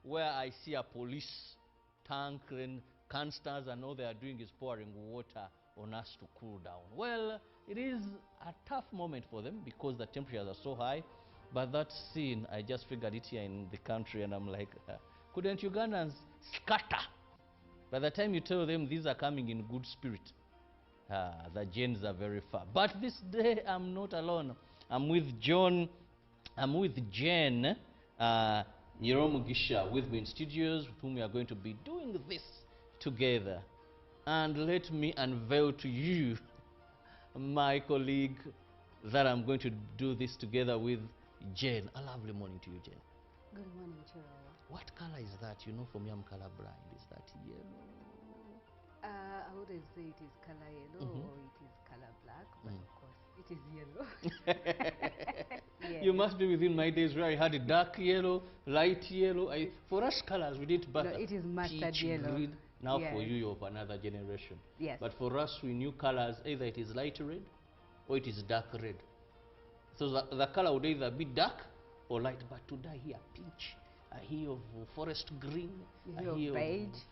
where I see a police tank, then canisters, and all they are doing is pouring water on us to cool down. Well, it is a tough moment for them because the temperatures are so high. But that scene, I just figured it here in the country, and I'm like, couldn't Ugandans scatter? By the time you tell them these are coming in good spirit, the genes are very far. But this day, I'm not alone. I'm with John. I'm with Jen Nyiromugisha with me in studios, with whom we are going to be doing this together. And let me unveil to you my colleague that I'm going to do this together with, Jen. A lovely morning to you, Jen. Good morning, Chirawa. What color is that? You know, for me, I'm colorblind. Is that yellow? I wouldn't say it is color yellow or it is color black, but of course it is yellow. Yes. You must be within my days where I had a dark yellow, light yellow. For us colors, we did butter. No, it is mustard peach, yellow. green. Now Yes. for you, you're of another generation. Yes. But for us, we knew colors, either it is light red or it is dark red. So the color would either be dark or light. But today I hear peach, I hear of forest green, I hear beige.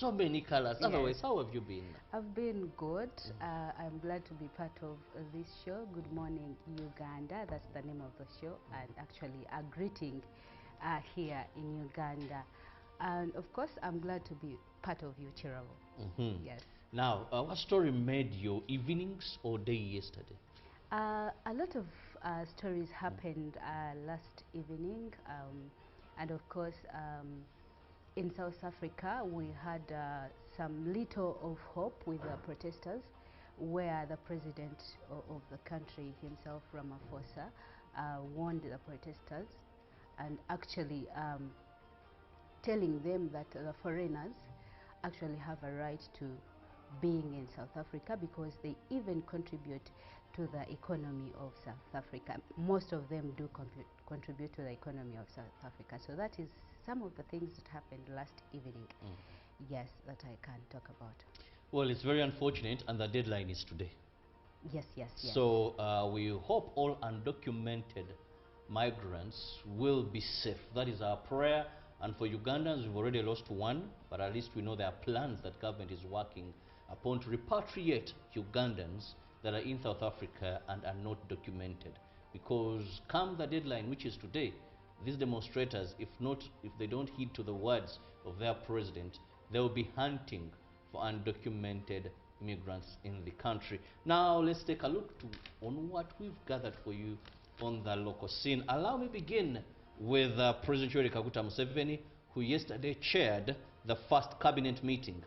So many colors. Yes. Otherwise, how have you been? I've been good. I'm glad to be part of this show. Good morning, Uganda. That's the name of the show. And actually a greeting here in Uganda. And of course, I'm glad to be part of you, Chirawo. Yes. Now, what story made your evenings or day yesterday? A lot of stories happened last evening. And of course, in South Africa, we had some little of hope with the protesters, where the president of the country himself, Ramaphosa, warned the protesters and actually telling them that the foreigners actually have a right to being in South Africa because they even contribute to the economy of South Africa. Most of them do contribute to the economy of South Africa. So that is some of the things that happened last evening. Yes, that I can talk about. Well, it's very unfortunate, and the deadline is today. Yes, yes, yes. So we hope all undocumented migrants will be safe. That is our prayer. And for Ugandans, we've already lost one, but at least we know there are plans that government is working upon to repatriate Ugandans that are in South Africa and are not documented. Because come the deadline, which is today, these demonstrators, if they don't heed to the words of their president, they will be hunting for undocumented immigrants in the country. Now let's take a look on what we've gathered for you on the local scene. Allow me begin with President Yoweri Kaguta Museveni, who yesterday chaired the first cabinet meeting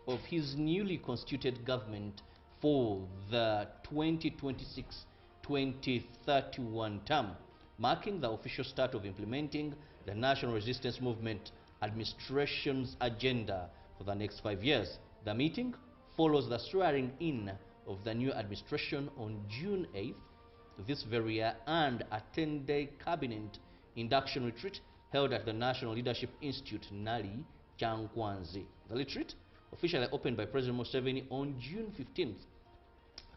of his newly constituted government for the 2026-2031 term, marking the official start of implementing the National Resistance Movement administration's agenda for the next 5 years. The meeting follows the swearing in of the new administration on June 8th this very year and a 10-day cabinet induction retreat held at the National Leadership Institute, Nali, Changwanzi. The retreat, officially opened by President Museveni on June 15th,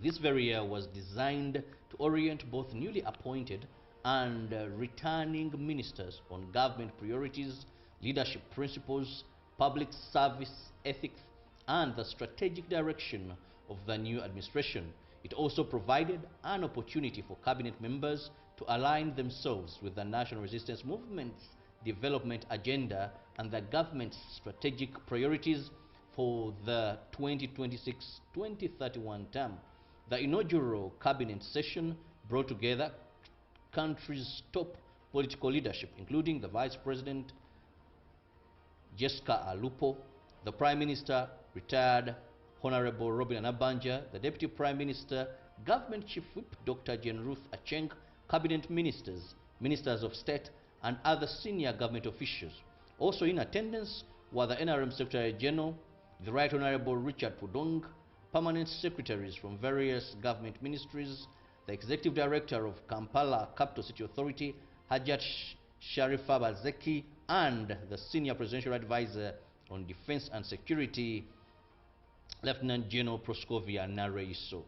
this very year, was designed to orient both newly appointed and returning ministers on government priorities, leadership principles, public service ethics, and the strategic direction of the new administration. It also provided an opportunity for cabinet members to align themselves with the National Resistance Movement's development agenda and the government's strategic priorities for the 2026-2031 term. The inaugural cabinet session brought together country's top political leadership, including the Vice President Jessica Alupo, the Prime Minister, retired Honorable Robin Anabanja, the Deputy Prime Minister, Government Chief Whip Dr. Jane Ruth Acheng, Cabinet Ministers, Ministers of State, and other senior government officials. Also in attendance were the NRM Secretary General, the Right Honorable Richard Pudong, permanent secretaries from various government ministries, the Executive Director of Kampala Capital City Authority, Hajat Sharifa Bazeki, and the Senior Presidential Advisor on Defense and Security, Lieutenant General Proscovia Nareiso.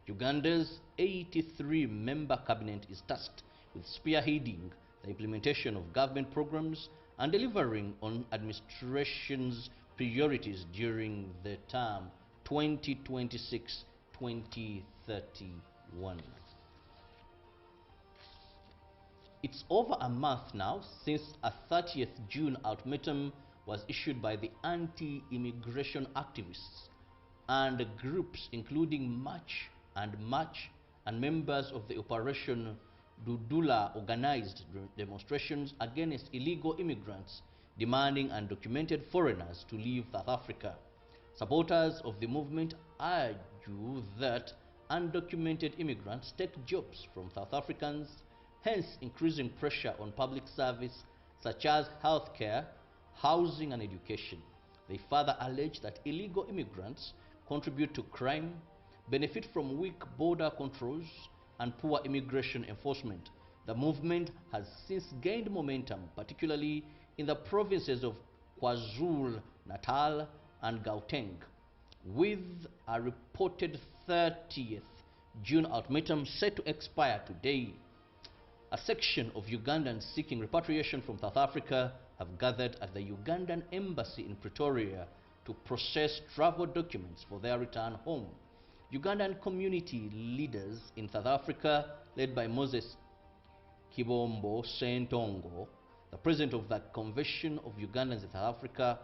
Uganda's 83-member cabinet is tasked with spearheading the implementation of government programs and delivering on administration's priorities during the term 2026-2031. It's over a month now since a 30th June ultimatum was issued by the anti-immigration activists and groups including March and members of the Operation Dudula organized demonstrations against illegal immigrants demanding undocumented foreigners to leave South Africa. Supporters of the movement argue that undocumented immigrants take jobs from South Africans, hence increasing pressure on public service such as healthcare, housing and education. They further allege that illegal immigrants contribute to crime, benefit from weak border controls, and poor immigration enforcement. The movement has since gained momentum, particularly in the provinces of KwaZulu-Natal and Gauteng, with a reported 30th June ultimatum set to expire today. A section of Ugandans seeking repatriation from South Africa have gathered at the Ugandan embassy in Pretoria to process travel documents for their return home. Ugandan community leaders in South Africa, led by Moses Kibombo Sentongo, the president of the Convention of Ugandans in South Africa,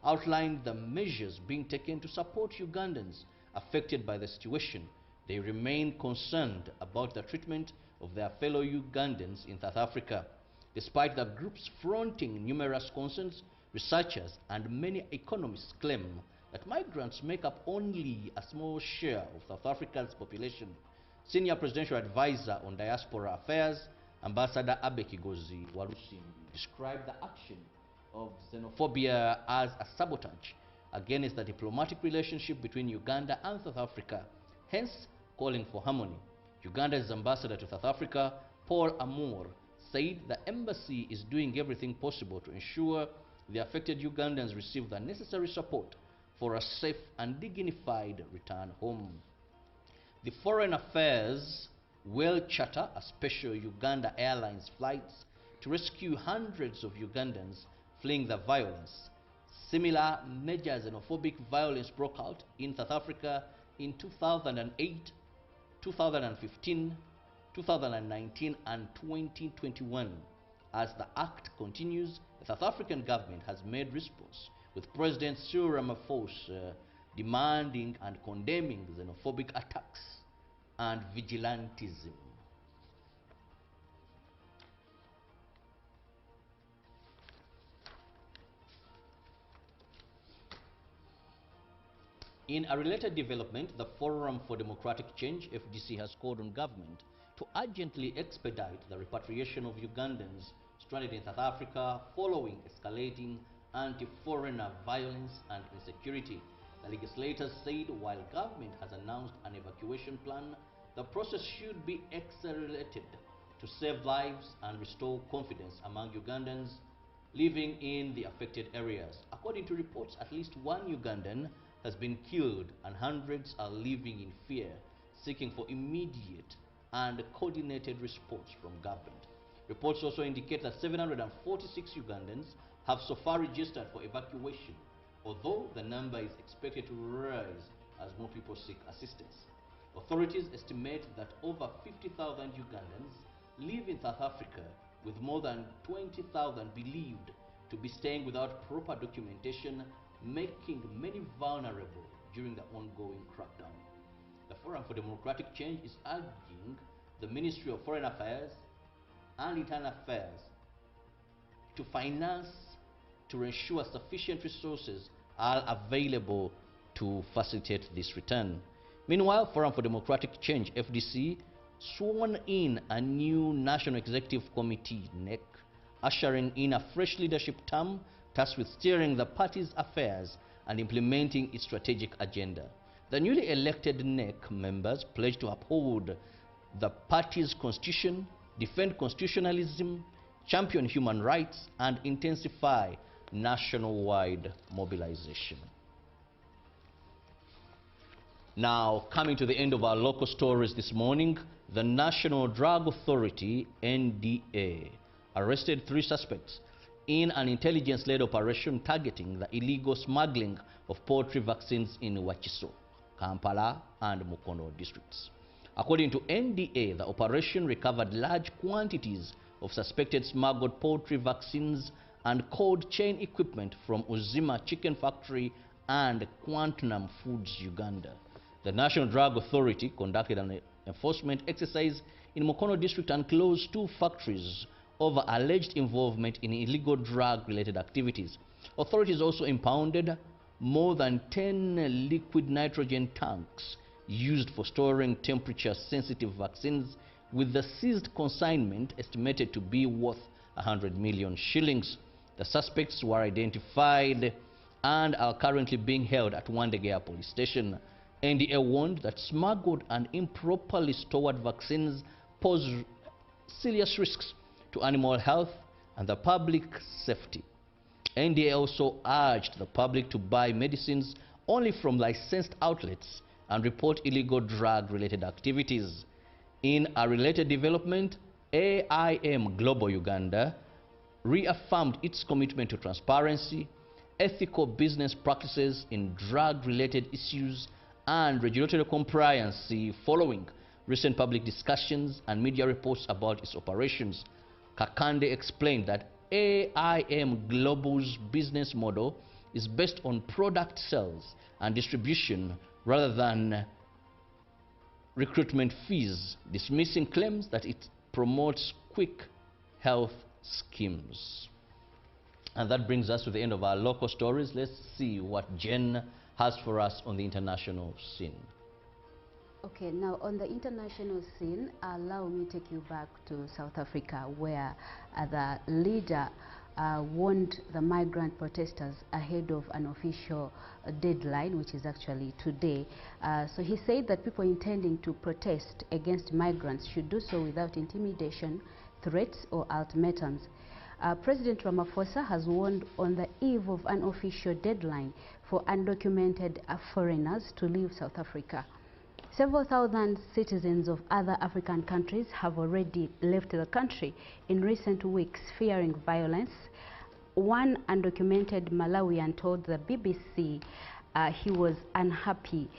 outlined the measures being taken to support Ugandans affected by the situation. They remain concerned about the treatment of their fellow Ugandans in South Africa. Despite the groups fronting numerous concerns, researchers and many economists claim that migrants make up only a small share of South Africa's population. Senior Presidential Advisor on Diaspora Affairs, Ambassador Abe Kigozi Walusimbi, described the action of xenophobia as a sabotage against the diplomatic relationship between Uganda and South Africa, hence calling for harmony. Uganda's ambassador to South Africa, Paul Amour, said the embassy is doing everything possible to ensure the affected Ugandans receive the necessary support for a safe and dignified return home. The Foreign Affairs will charter a special Uganda Airlines flights to rescue hundreds of Ugandans fleeing the violence. Similar major xenophobic violence broke out in South Africa in 2008, 2015, 2019 and 2021. As the act continues, the South African government has made response, with President Cyril Ramaphosa demanding and condemning xenophobic attacks and vigilantism. In a related development, the Forum for Democratic Change, FDC, has called on government to urgently expedite the repatriation of Ugandans stranded in South Africa following escalating anti-foreigner violence and insecurity. The legislators said while government has announced an evacuation plan, the process should be accelerated to save lives and restore confidence among Ugandans living in the affected areas. According to reports, at least one Ugandan has been killed and hundreds are living in fear, seeking for immediate and coordinated response from government. Reports also indicate that 746 Ugandans have so far registered for evacuation, although the number is expected to rise as more people seek assistance. Authorities estimate that over 50,000 Ugandans live in South Africa, with more than 20,000 believed to be staying without proper documentation, making many vulnerable during the ongoing crackdown. The Forum for Democratic Change is urging the Ministry of Foreign Affairs and Internal Affairs to finance to ensure sufficient resources are available to facilitate this return. Meanwhile, Forum for Democratic Change, FDC, sworn in a new National Executive Committee, NEC, ushering in a fresh leadership term tasked with steering the party's affairs and implementing its strategic agenda. The newly elected NEC members pledged to uphold the party's constitution, defend constitutionalism, champion human rights, and intensify nationwide mobilization. Now, coming to the end of our local stories this morning, the National Drug Authority, NDA, arrested 3 suspects in an intelligence-led operation targeting the illegal smuggling of poultry vaccines in Wakiso, Kampala, and Mukono districts. According to NDA, the operation recovered large quantities of suspected smuggled poultry vaccines and cold chain equipment from Uzima Chicken Factory and Quantum Foods Uganda. The National Drug Authority conducted an enforcement exercise in Mukono district and closed 2 factories over alleged involvement in illegal drug-related activities. Authorities also impounded more than 10 liquid nitrogen tanks used for storing temperature-sensitive vaccines, with the seized consignment estimated to be worth 100 million shillings. The suspects were identified and are currently being held at Wandegea police station. NDA warned that smuggled and improperly stored vaccines pose serious risks to animal health and the public safety. NDA also urged the public to buy medicines only from licensed outlets and report illegal drug-related activities. In a related development, AIM Global Uganda reaffirmed its commitment to transparency, ethical business practices in drug-related issues, and regulatory compliance following recent public discussions and media reports about its operations. Kakande explained that AIM Global's business model is based on product sales and distribution rather than recruitment fees, dismissing claims that it promotes quick health schemes. And that brings us to the end of our local stories. Let's see what Jen has for us on the international scene. Okay, now on the international scene, allow me to take you back to South Africa, where the leader warned the migrant protesters ahead of an official deadline, which is actually today. So he said that people intending to protest against migrants should do so without intimidation, threats, or ultimatums. President Ramaphosa has warned on the eve of an official deadline for undocumented foreigners to leave South Africa. Several thousand citizens of other African countries have already left the country in recent weeks, fearing violence. One undocumented Malawian told the BBC he was unhappy.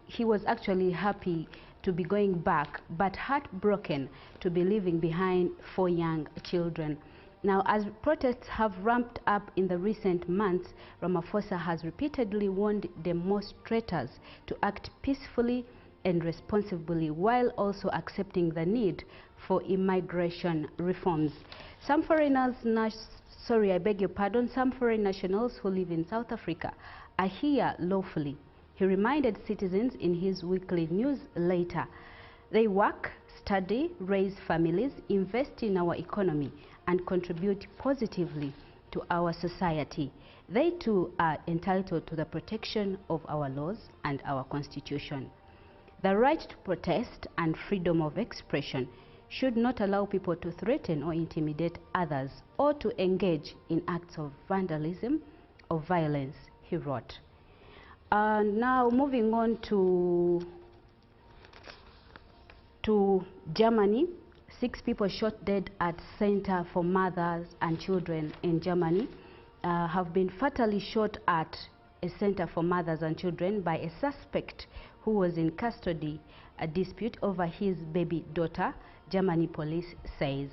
He was actually happy to be going back, but heartbroken to be leaving behind 4 young children. Now, as protests have ramped up in the recent months, Ramaphosa has repeatedly warned demonstrators to act peacefully and responsibly, while also accepting the need for immigration reforms. Some foreigners, some foreign nationals who live in South Africa are here lawfully. He reminded citizens in his weekly newsletter. They work, study, raise families, invest in our economy, and contribute positively to our society. They too are entitled to the protection of our laws and our constitution. The right to protest and freedom of expression should not allow people to threaten or intimidate others or to engage in acts of vandalism or violence, he wrote. Now moving on to Germany. 6 people shot dead at Center for Mothers and Children in Germany have been fatally shot at a Center for Mothers and Children by a suspect who was in custody, a dispute over his baby daughter, Germany police says.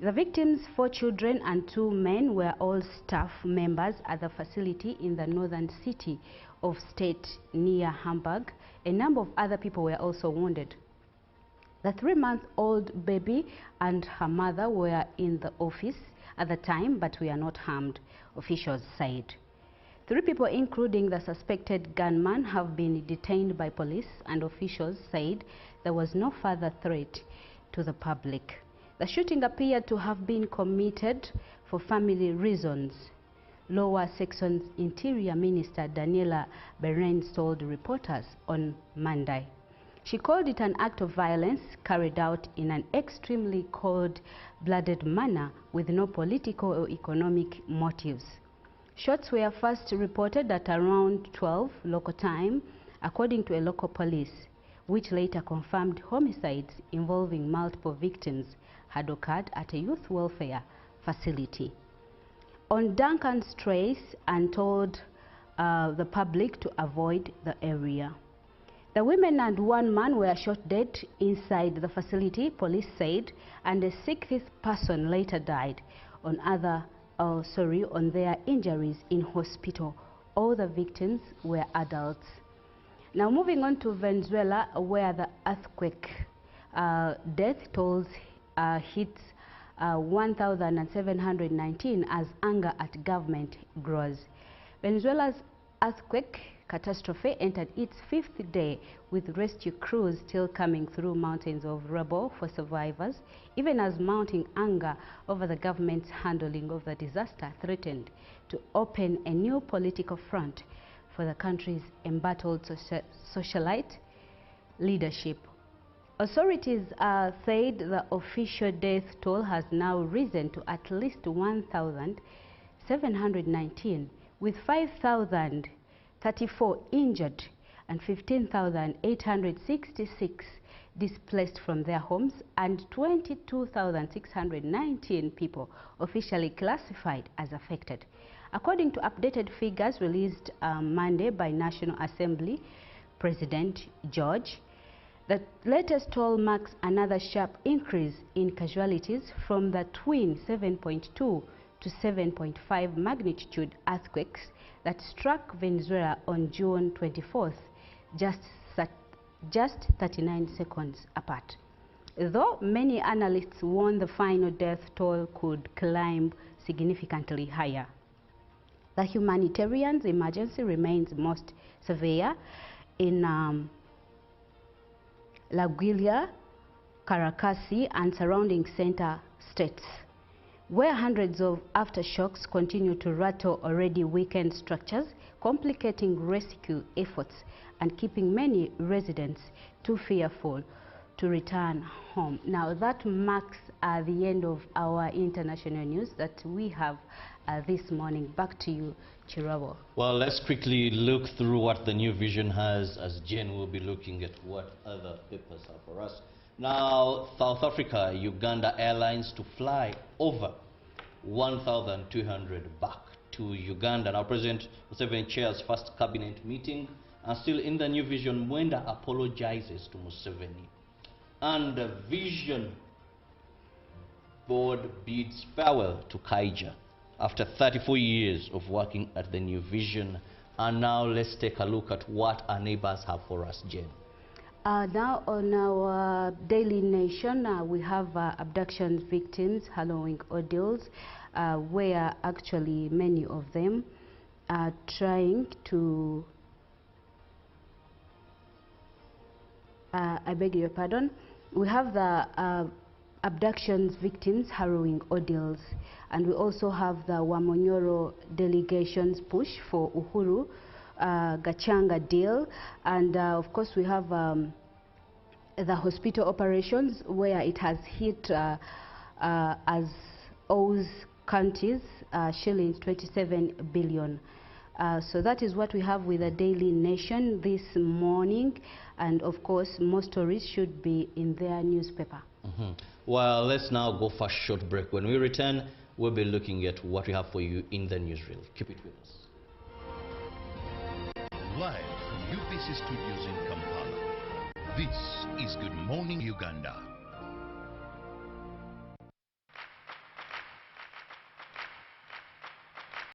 The victims, 4 children and 2 men, were all staff members at the facility in the northern city of state near Hamburg. A number of other people were also wounded. The 3-month-old baby and her mother were in the office at the time, but were not harmed, officials said. 3 people, including the suspected gunman, have been detained by police, and officials said there was no further threat to the public. The shooting appeared to have been committed for family reasons. Lower Saxon's Interior Minister Daniela Behrens told reporters on Monday. She called it an act of violence carried out in an extremely cold-blooded manner with no political or economic motives. Shots were first reported at around 12 local time, according to a local police, which later confirmed homicides involving multiple victims had occurred at a youth welfare facility. on Duncan's trace and told the public to avoid the area. The women and one man were shot dead inside the facility, police said, and a sixth person later died on their injuries in hospital. All the victims were adults. Now moving on to Venezuela, where the earthquake death tolls hits 1,719 as anger at government grows. Venezuela's earthquake catastrophe entered its fifth day, with rescue crews still coming through mountains of rubble for survivors, even as mounting anger over the government's handling of the disaster threatened to open a new political front for the country's embattled socialite leadership. Authorities said the official death toll has now risen to at least 1,719, with 5,034 injured and 15,866 displaced from their homes, and 22,619 people officially classified as affected. According to updated figures released Monday by National Assembly President George, the latest toll marks another sharp increase in casualties from the twin 7.2 to 7.5 magnitude earthquakes that struck Venezuela on June 24th, just 39 seconds apart. Though many analysts warn the final death toll could climb significantly higher. The humanitarian emergency remains most severe in La Guaira, Caracas, and surrounding center states, where hundreds of aftershocks continue to rattle already weakened structures, complicating rescue efforts and keeping many residents too fearful to return home. Now that marks the end of our international news that we have this morning. Back to you, Chirabo. Well, let's quickly look through what the New Vision has, as Jen will be looking at what other papers have for us. Now, South Africa, Uganda Airlines to fly over 1,200 back to Uganda. Now, President Museveni chairs first cabinet meeting, and still in the New Vision, Mwenda apologizes to Museveni. And the Vision board bids farewell to Kaija after 34 years of working at the New Vision. And now let's take a look at what our neighbors have for us, Jen. Now on our Daily Nation, we have abduction victims hallowing ordeals, where actually many of them are trying to, I beg your pardon, we have the abductions victims harrowing ordeals, and we also have the Wamonyoro delegation's push for Uhuru Gachanga deal, and of course we have the hospital operations, where it has hit as O's counties shillings 27 billion. So that is what we have with the Daily Nation this morning, and of course more stories should be in their newspaper. Well, let's now go for a short break. When we return, we'll be looking at what we have for you in the newsreel. Keep it with us. Live from UPC Studios in Kampala, this is Good Morning Uganda.